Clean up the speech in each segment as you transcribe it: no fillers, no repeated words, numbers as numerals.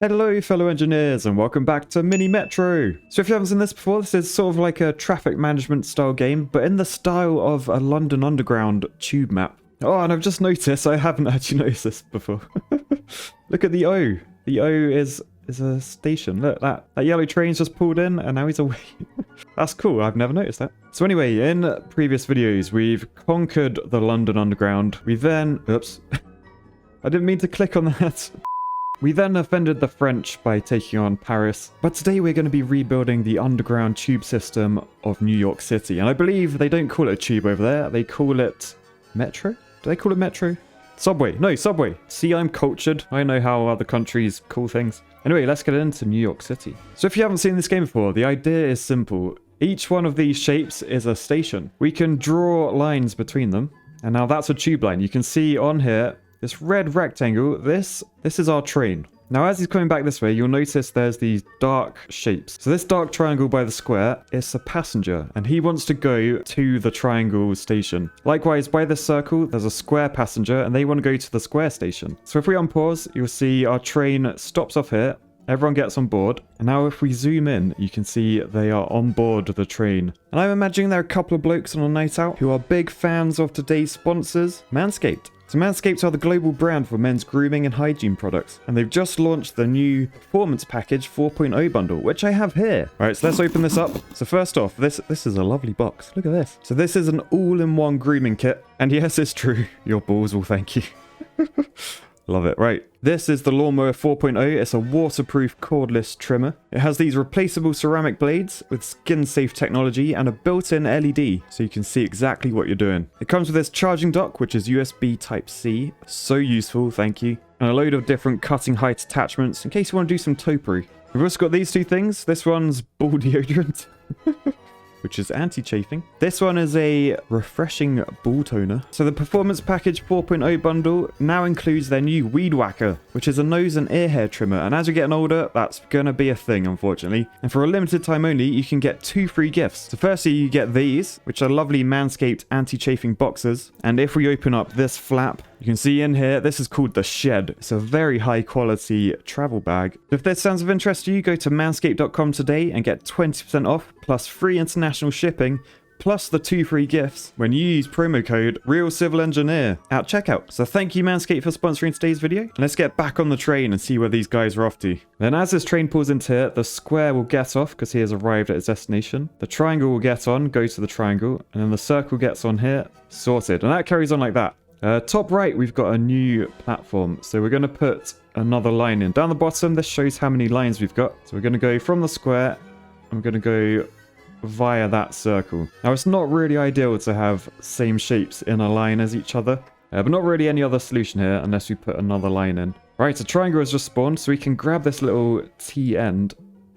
Hello fellow engineers and welcome back to Mini Metro. So if you haven't seen this before, this is sort of like a traffic management style game, but in the style of a London Underground tube map. Oh, and I've just noticed, I haven't actually noticed this before. Look at the O. The O is a station. Look, that yellow train's just pulled in and now he's away. That's cool, I've never noticed that. So anyway, in previous videos, we've conquered the London Underground. We then, oops, I didn't mean to click on that. We then offended the French by taking on Paris, but today we're going to be rebuilding the underground tube system of New York City. And I believe they don't call it a tube over there, they call it metro? Do they call it metro? Subway. No, subway. See, I'm cultured. I know how other countries call things. Anyway, let's get into New York City. So if you haven't seen this game before, the idea is simple. Each one of these shapes is a station. We can draw lines between them. And now that's a tube line. You can see on here, this red rectangle, this is our train. Now as he's coming back this way, you'll notice there's these dark shapes. So this dark triangle by the square is a passenger, and he wants to go to the triangle station. Likewise, by this circle, there's a square passenger, and they want to go to the square station. So if we unpause, you'll see our train stops off here. Everyone gets on board, and now if we zoom in, you can see they are on board the train. And I'm imagining there are a couple of blokes on a night out who are big fans of today's sponsors, Manscaped. So Manscaped are the global brand for men's grooming and hygiene products, and they've just launched the new Performance Package 4.0 bundle, which I have here. Alright, so let's open this up. So first off, this is a lovely box. Look at this. So this is an all-in-one grooming kit, and yes, it's true. Your balls will thank you. Love it. Right. This is the Lawnmower 4.0. It's a waterproof cordless trimmer. It has these replaceable ceramic blades with skin-safe technology and a built-in LED, so you can see exactly what you're doing. It comes with this charging dock, which is USB Type-C. So useful, thank you. And a load of different cutting height attachments in case you want to do some topiary. We've also got these two things. This one's ball deodorant. Which is anti-chafing. This one is a refreshing ball toner. So the Performance Package 4.0 bundle now includes their new Weed Whacker, which is a nose and ear hair trimmer. And as you're getting older, that's gonna be a thing, unfortunately. And for a limited time only, you can get 2 free gifts. So firstly, you get these, which are lovely Manscaped anti-chafing boxers. And if we open up this flap, you can see in here, this is called the Shed. It's a very high quality travel bag. If this sounds of interest to you, go to manscaped.com today and get 20% off, plus free international shipping, plus the 2 free gifts when you use promo code RealCivilEngineer at checkout. So thank you Manscaped for sponsoring today's video. And let's get back on the train and see where these guys are off to. Then as this train pulls into here, the square will get off because he has arrived at his destination. The triangle will get on, go to the triangle, and then the circle gets on here, sorted. And that carries on like that. Top right, we've got a new platform. So we're going to put another line in. Down the bottom, this shows how many lines we've got. So we're going to go from the square, and we're going to go via that circle. Now, it's not really ideal to have same shapes in a line as each other, but not really any other solution here unless we put another line in. Right, a triangle has just spawned, so we can grab this little T end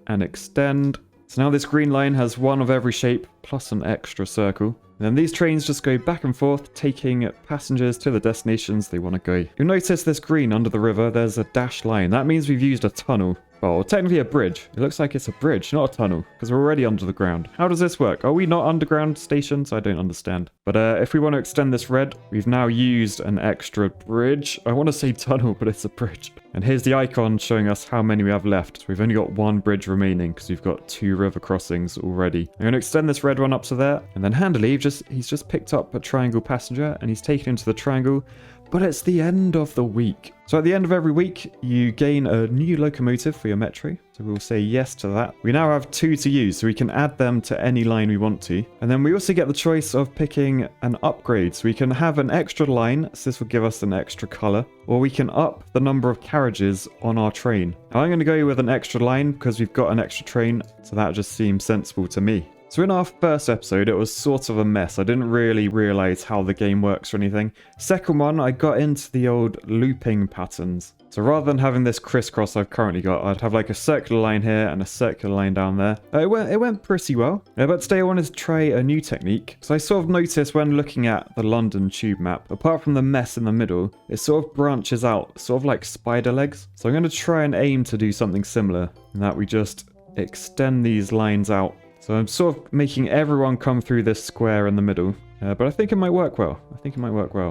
and extend. So now this green line has one of every shape plus an extra circle. And then these trains just go back and forth, taking passengers to the destinations they want to go. You'll notice this green under the river, there's a dashed line. That means we've used a tunnel. Well, technically a bridge. It looks like it's a bridge, not a tunnel, because we're already under the ground. How does this work? Are we not underground stations? I don't understand. But if we want to extend this red, we've now used an extra bridge. I want to say tunnel, but it's a bridge. And here's the icon showing us how many we have left. So we've only got 1 bridge remaining because we've got 2 river crossings already. I'm going to extend this red one up to there. And then handily, he's just picked up a triangle passenger and he's taken into the triangle. But it's the end of the week. So at the end of every week, you gain a new locomotive for your metro. So we'll say yes to that. We now have 2 to use, so we can add them to any line we want to. And then we also get the choice of picking an upgrade. So we can have an extra line, so this will give us an extra color. Or we can up the number of carriages on our train. Now I'm going to go with an extra line because we've got an extra train. So that just seems sensible to me. So in our first episode, it was sort of a mess. I didn't really realize how the game works or anything. Second one, I got into the old looping patterns. So rather than having this crisscross I've currently got, I'd have like a circular line here and a circular line down there. It went pretty well. But today I wanted to try a new technique. So I sort of noticed when looking at the London tube map, apart from the mess in the middle, it sort of branches out, sort of like spider legs. So I'm going to try and aim to do something similar, in that we just extend these lines out. So I'm sort of making everyone come through this square in the middle. But I think it might work well.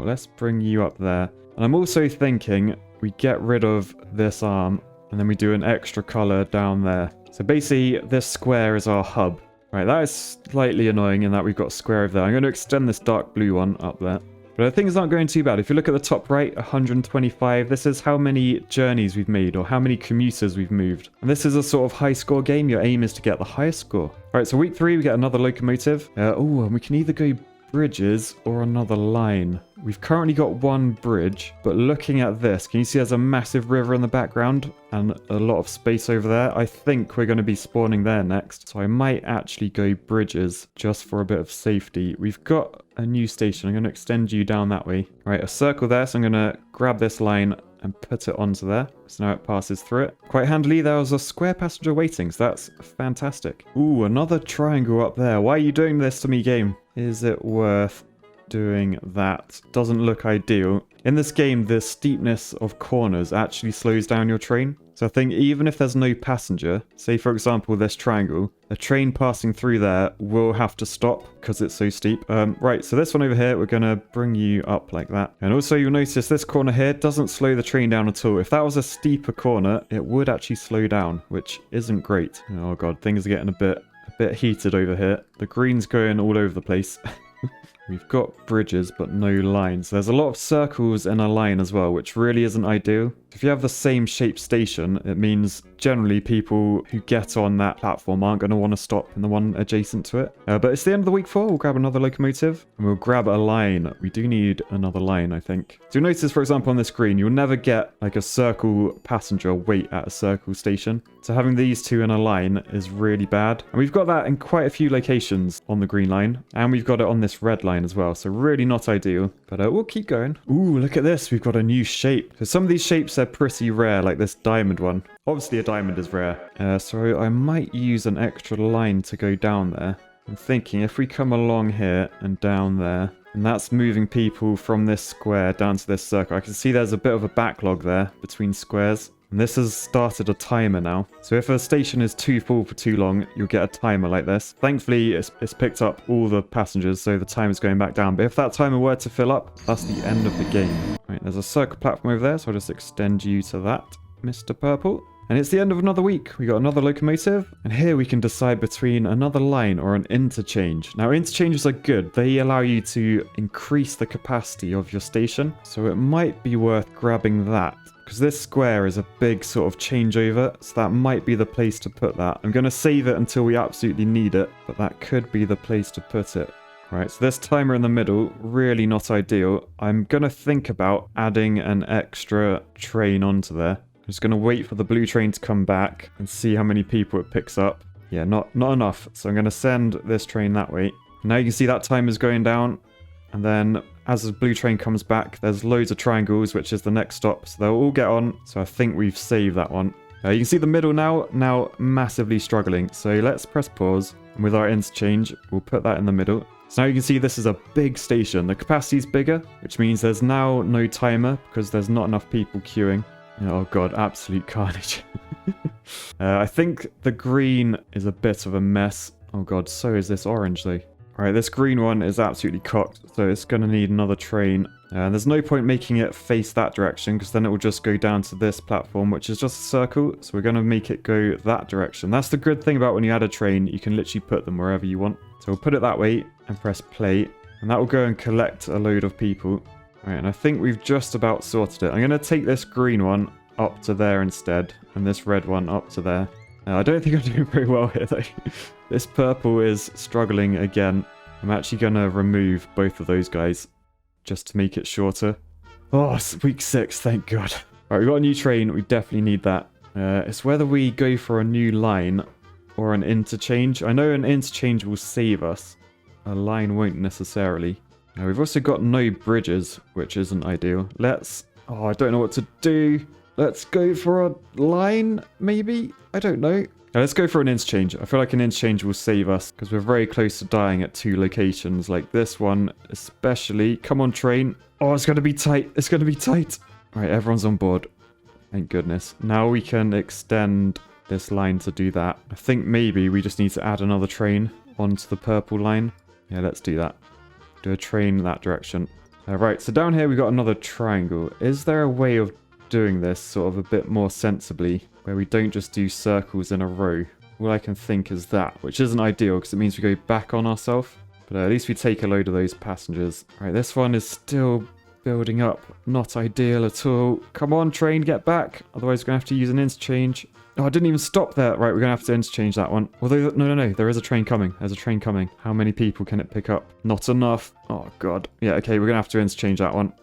Let's bring you up there. And I'm also thinking we get rid of this arm and then we do an extra color down there. So basically, this square is our hub. Right, that is slightly annoying in that we've got a square over there. I'm going to extend this dark blue one up there. But things aren't going too bad. If you look at the top right, 125, this is how many journeys we've made or how many commuters we've moved. And this is a sort of high score game. Your aim is to get the highest score. All right, so week 3, we get another locomotive. Oh, and we can either go bridges or another line. We've currently got one bridge, but looking at this, can you see there's a massive river in the background and a lot of space over there? I think we're going to be spawning there next, so I might actually go bridges just for a bit of safety. We've got a new station. I'm going to extend you down that way. All right, a circle there, so I'm going to grab this line and put it onto there. So now it passes through it. Quite handily, there was a square passenger waiting, so that's fantastic. Ooh, another triangle up there. Why are you doing this to me, game? Is it worth doing that? Doesn't look ideal. In this game, the steepness of corners actually slows down your train. So I think even if there's no passenger, say for example this triangle, a train passing through there will have to stop because it's so steep. Right, so this one over here, we're going to bring you up like that. And also you'll notice this corner here doesn't slow the train down at all. If that was a steeper corner, it would actually slow down, which isn't great. Oh god, things are getting a bit heated over here. The green's going all over the place. We've got bridges, but no lines. There's a lot of circles in a line as well, which really isn't ideal. If you have the same shaped station, it means generally people who get on that platform aren't going to want to stop in the one adjacent to it. But it's the end of the week 4. We'll grab another locomotive and we'll grab a line. We do need another line, I think. So you'll notice, for example, on this screen, you'll never get like a circle passenger wait at a circle station. So having these two in a line is really bad. And we've got that in quite a few locations on the green line. And we've got it on this red line as well. So really not ideal, but we'll keep going. Ooh, look at this. We've got a new shape. So some of these shapes are pretty rare, like this diamond one. Obviously a diamond is rare. So I might use an extra line to go down there. I'm thinking if we come along here and down there, and that's moving people from this square down to this circle. I can see there's a bit of a backlog there between squares. And this has started a timer now. So if a station is too full for too long, you'll get a timer like this. Thankfully, it's picked up all the passengers, so the timer's going back down. But if that timer were to fill up, that's the end of the game. Right, there's a circle platform over there, so I'll just extend you to that, Mr. Purple. And it's the end of another week. We got another locomotive, and here we can decide between another line or an interchange. Now, interchanges are good. They allow you to increase the capacity of your station, so it might be worth grabbing that. Because this square is a big sort of changeover, so that might be the place to put that. I'm going to save it until we absolutely need it, but that could be the place to put it. Right, so this timer in the middle, really not ideal. I'm going to think about adding an extra train onto there. I'm just going to wait for the blue train to come back and see how many people it picks up. Yeah, not enough, so I'm going to send this train that way. Now you can see that timer's going down, and then as the blue train comes back, there's loads of triangles, which is the next stop. So they'll all get on. So I think we've saved that one. You can see the middle now massively struggling. So let's press pause. And with our interchange, we'll put that in the middle. So now you can see this is a big station. The capacity is bigger, which means there's now no timer because there's not enough people queuing. Oh god, absolute carnage. I think the green is a bit of a mess. Oh god, so is this orange though. Alright, this green one is absolutely cocked, so it's going to need another train. There's no point making it face that direction, because then it will just go down to this platform, which is just a circle, so we're going to make it go that direction. That's the good thing about when you add a train, you can literally put them wherever you want. So we'll put it that way, and press play, and that will go and collect a load of people. Alright, and I think we've just about sorted it. I'm going to take this green one up to there instead, and this red one up to there. I don't think I'm doing very well here though. This purple is struggling again. I'm actually going to remove both of those guys just to make it shorter. Oh, it's week 6, thank god. Alright, we've got a new train. We definitely need that. It's whether we go for a new line or an interchange. I know an interchange will save us. A line won't necessarily. We've also got no bridges, which isn't ideal. Oh, I don't know what to do. Let's go for a line, maybe? I don't know. Let's go for an interchange. I feel like an interchange will save us because we're very close to dying at 2 locations, like this one especially. Come on, train. Oh, it's going to be tight. It's going to be tight. All right, everyone's on board. Thank goodness. Now we can extend this line to do that. I think maybe we just need to add another train onto the purple line. Yeah, let's do that. Do a train that direction. Right, so down here we've got another triangle. Is there a way of doing this sort of a bit more sensibly, where we don't just do circles in a row. All I can think is that, which isn't ideal because it means we go back on ourselves. But at least we take a load of those passengers. Right, this one is still building up. Not ideal at all. Come on, train, get back. Otherwise, we're going to have to use an interchange. Oh, I didn't even stop there. Right, we're going to have to interchange that one. Although, no. There is a train coming. There's a train coming. How many people can it pick up? Not enough. Oh, God. Yeah, okay, we're going to have to interchange that one.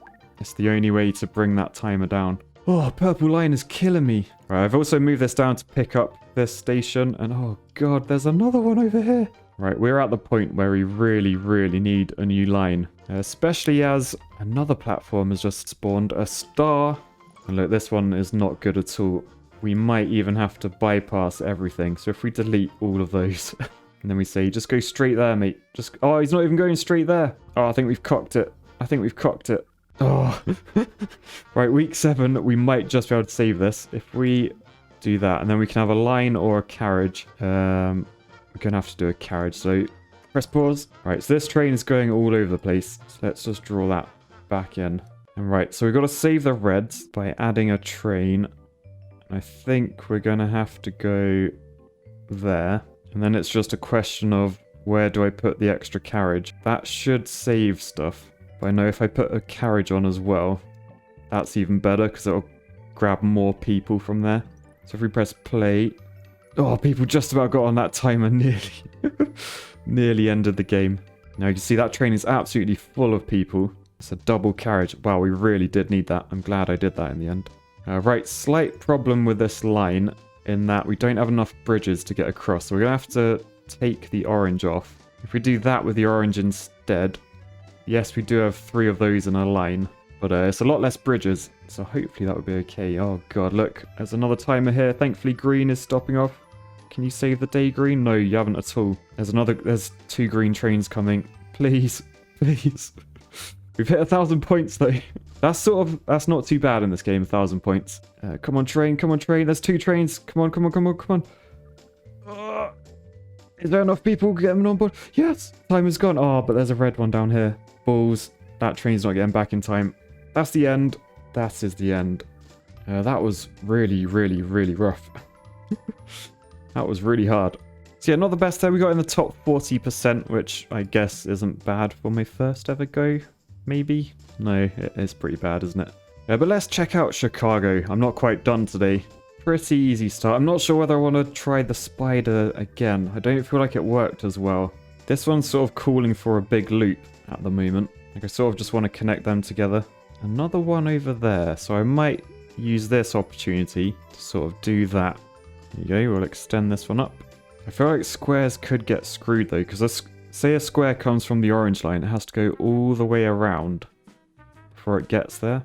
It's the only way to bring that timer down. Oh, purple line is killing me. Right, I've also moved this down to pick up this station. And oh, God, there's another one over here. Right, we're at the point where we really, really need a new line. Especially as another platform has just spawned a star. And look, this one is not good at all. We might even have to bypass everything. So if we delete all of those, and then we say, just go straight there, mate. Oh, he's not even going straight there. Oh, I think we've cocked it. Oh. Right, week 7, we might just be able to save this. If we do that, and then we can have a line or a carriage. We're going to have to do a carriage, so press pause. Right, so this train is going all over the place. So let's just draw that back in. And right, so we've got to save the reds by adding a train. I think we're going to have to go there. And then it's just a question of where do I put the extra carriage. That should save stuff. But I know if I put a carriage on as well, that's even better because it'll grab more people from there. So if we press play... Oh, people just about got on that timer nearly ended the game. Now you can see that train is absolutely full of people. It's a double carriage. Wow, we really did need that. I'm glad I did that in the end. Right, slight problem with this line in that we don't have enough bridges to get across. So we're going to have to take the orange off. If we do that with the orange instead, yes, we do have 3 of those in a line. But it's a lot less bridges, so hopefully that would be okay. Oh god, look, there's another timer here. Thankfully green is stopping off. Can you save the day, green? No, you haven't at all. There's 2 green trains coming. Please, please. We've hit 1,000 points though. That's not too bad in this game, 1,000 points. Come on train, there's 2 trains. Come on. Is there enough people getting on board? Yes, time is gone. Oh, but there's a red one down here. Balls, that train's not getting back in time. That's the end. That is the end. That was really, really, really rough. That was really hard. So yeah, not the best there. We got in the top 40%, which I guess isn't bad for my first ever go. Maybe? No, it is pretty bad, isn't it? But let's check out Chicago. I'm not quite done today. Pretty easy start. I'm not sure whether I want to try the spider again. I don't feel like it worked as well. This one's sort of calling for a big loop at the moment. Like I sort of just want to connect them together. Another one over there. So I might use this opportunity to sort of do that. There you go. We'll extend this one up. I feel like squares could get screwed though, because say a square comes from the orange line, it has to go all the way around before it gets there.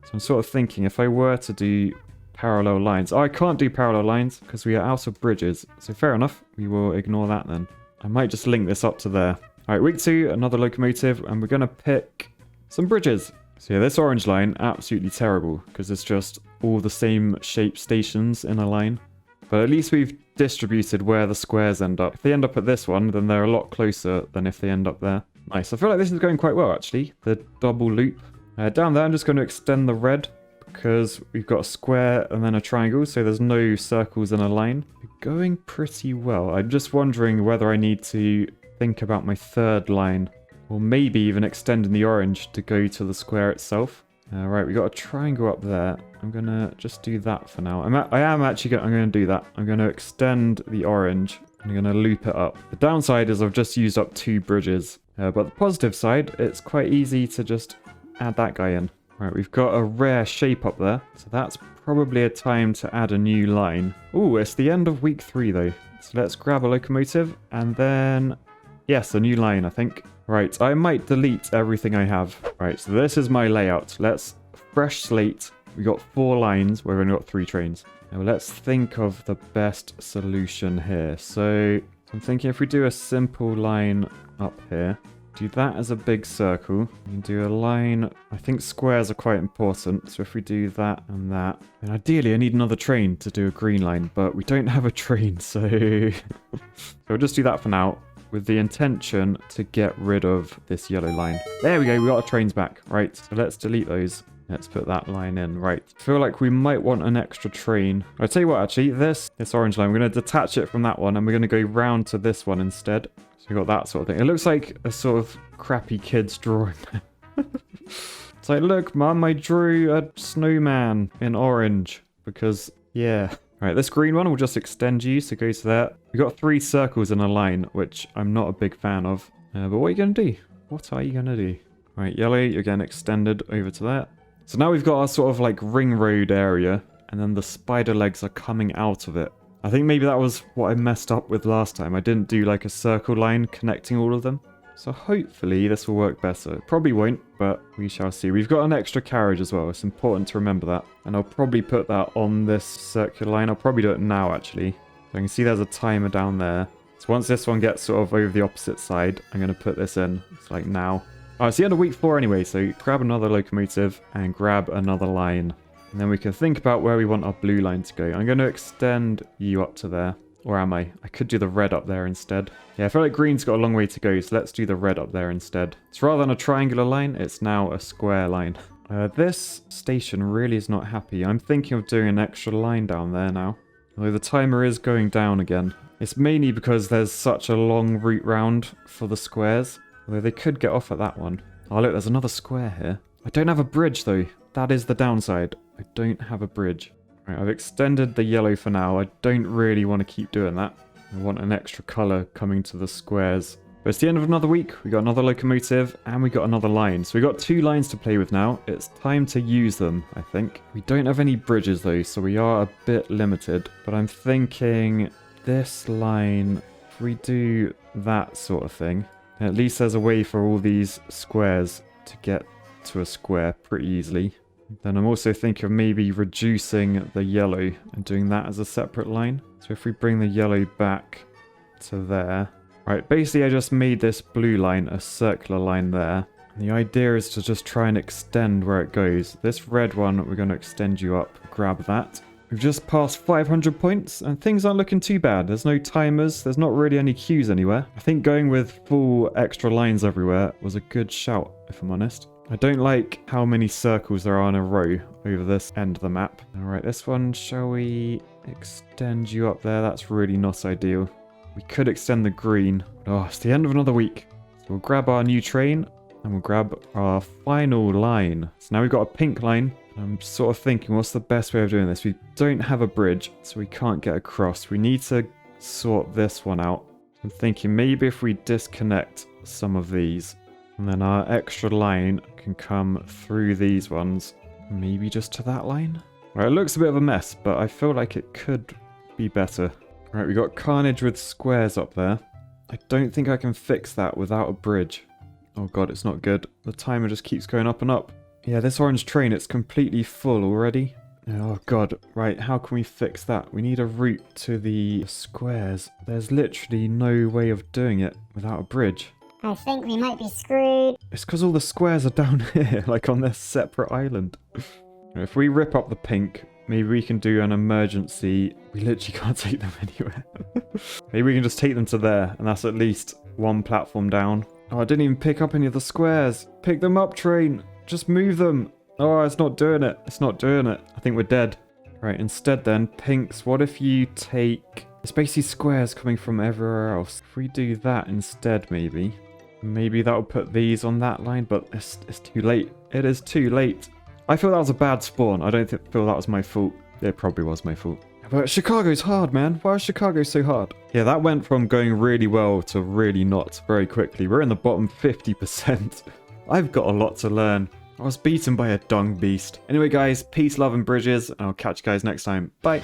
So I'm sort of thinking if I were to do parallel lines. Oh, I can't do parallel lines because we are out of bridges. So fair enough. We will ignore that then. I might just link this up to there. All right, week 2, another locomotive, and we're going to pick some bridges. So yeah, this orange line, absolutely terrible because it's just all the same shape stations in a line. But at least we've distributed where the squares end up. If they end up at this one, then they're a lot closer than if they end up there. Nice. I feel like this is going quite well, actually. The double loop. Down there, I'm just going to extend the red because we've got a square and then a triangle, so there's no circles in a line. We're going pretty well. I'm just wondering whether I need to think about my third line, or maybe even extending the orange to go to the square itself. Right, we got a triangle up there. I'm gonna just do that for now. I'm gonna do that. I'm gonna extend the orange. I'm gonna loop it up. The downside is I've just used up 2 bridges, but the positive side, it's quite easy to just add that guy in. Right, we've got a rare shape up there, so that's probably a time to add a new line. Ooh, it's the end of week 3 though. So let's grab a locomotive and then, yes, a new line, I think. Right, I might delete everything I have. Right, so this is my layout. Let's fresh slate. We got 4 lines. We've only got 3 trains. Now let's think of the best solution here. So I'm thinking if we do a simple line up here, do that as a big circle. We can do a line. I think squares are quite important. So if we do that and that, then ideally I need another train to do a green line, but we don't have a train, so so we'll just do that for now, with the intention to get rid of this yellow line. There we go, we got our trains back. Right, so let's delete those. Let's put that line in. Right. I feel like we might want an extra train. I'll tell you what, actually, this orange line, we're going to detach it from that one, and we're going to go round to this one instead. So we got that sort of thing. It looks like a sort of crappy kid's drawing. It's like, look, Mum, I drew a snowman in orange because, yeah. Right, this green one will just extend you, so go to that. We've got 3 circles in a line, which I'm not a big fan of. But what are you going to do? What are you going to do? Right, yellow, you're getting extended over to that. So now we've got our sort of like ring road area, and then the spider legs are coming out of it. I think maybe that was what I messed up with last time. I didn't do like a circle line connecting all of them. So hopefully this will work better. It probably won't, but we shall see. We've got an extra carriage as well. It's important to remember that. And I'll probably put that on this circular line. I'll probably do it now, actually. So I can see there's a timer down there. So once this one gets sort of over the opposite side, I'm going to put this in. It's like now. Oh, it's the end of week 4 anyway, so grab another locomotive and grab another line. And then we can think about where we want our blue line to go. I'm going to extend you up to there. Or am I? I could do the red up there instead. Yeah, I feel like green's got a long way to go, so let's do the red up there instead. It's rather than a triangular line, it's now a square line. This station really is not happy. I'm thinking of doing an extra line down there now. Although the timer is going down again. It's mainly because there's such a long route round for the squares. Although they could get off at that one. Oh look, there's another square here. I don't have a bridge though. That is the downside. I don't have a bridge. Right, I've extended the yellow for now. I don't really want to keep doing that. I want an extra colour coming to the squares. But it's the end of another week. We got another locomotive and we got another line. So we got 2 lines to play with now. It's time to use them, I think. We don't have any bridges though, so we are a bit limited. But I'm thinking this line, if we do that sort of thing, at least there's a way for all these squares to get to a square pretty easily. Then I'm also thinking of maybe reducing the yellow and doing that as a separate line. So if we bring the yellow back to there. Right, basically I just made this blue line a circular line there. And the idea is to just try and extend where it goes. This red one, we're going to extend you up. Grab that. We've just passed 500 points and things aren't looking too bad. There's no timers. There's not really any queues anywhere. I think going with full extra lines everywhere was a good shout, if I'm honest. I don't like how many circles there are in a row over this end of the map. Alright, this one, shall we extend you up there? That's really not ideal. We could extend the green. Oh, it's the end of another week. So we'll grab our new train and we'll grab our final line. So now we've got a pink line. I'm sort of thinking, what's the best way of doing this? We don't have a bridge, so we can't get across. We need to sort this one out. I'm thinking maybe if we disconnect some of these, and then our extra line can come through these ones. Maybe just to that line? Right, it looks a bit of a mess, but I feel like it could be better. Right, we got carnage with squares up there. I don't think I can fix that without a bridge. Oh god, it's not good. The timer just keeps going up and up. Yeah, this orange train, it's completely full already. Oh god, right, how can we fix that? We need a route to the squares. There's literally no way of doing it without a bridge. I think we might be screwed. It's because all the squares are down here, like on this separate island. If we rip up the pink, maybe we can do an emergency. We literally can't take them anywhere. Maybe we can just take them to there, and that's at least one platform down. Oh, I didn't even pick up any of the squares. Pick them up, train. Just move them. Oh, it's not doing it. It's not doing it. I think we're dead. Right, instead then, pinks, what if you take... It's basically squares coming from everywhere else. If we do that instead, maybe... Maybe that'll put these on that line, but it's too late. It is too late. I feel that was a bad spawn. I don't feel that was my fault. It probably was my fault. But Chicago's hard, man. Why is Chicago so hard? Yeah, that went from going really well to really not very quickly. We're in the bottom 50%. I've got a lot to learn. I was beaten by a dung beast. Anyway, guys, peace, love, and bridges, and I'll catch you guys next time. Bye.